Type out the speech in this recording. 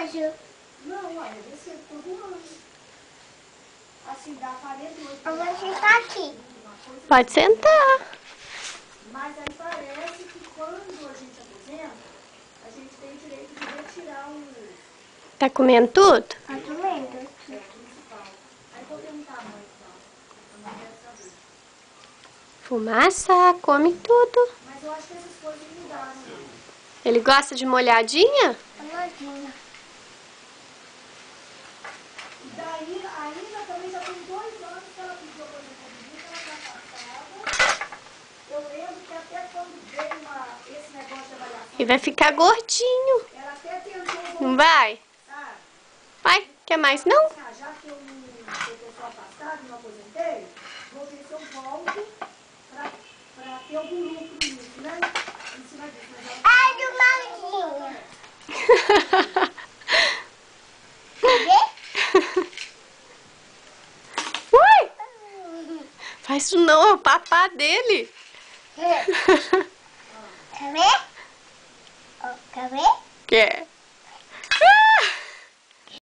nojo. Não, olha, você ficou doando. Assim, dá 48. Eu vou sentar aqui. Pode sentar. Mas aí parece que quando a gente aposenta, a gente tem direito de retirar o Tá comendo tudo? Tá doendo. principal. Aí vou perguntar a mãe, então. A mãe deve saber. Fumaça, come tudo. Mas eu acho que essas coisas mudaram. Ele gosta de molhadinha? Tá nojinho. E daí, a Ina também já tem 2 anos que ela pediu aposentadoria, que ela está passada. Eu lembro que até quando veio esse negócio de avaliação, E vai ficar gordinho. ela até tentou Não vai? voltar. Vai, quer mais não? Ah, já que eu estou afastado, não aposentei, vou ver se eu volto para ter algum lucro nisso, né? Em cima disso. Mas ela Ai, do malzinho. Vê? Ui! Faz isso não, é o papá dele. Quer ver? Ó, quer ver? Quer?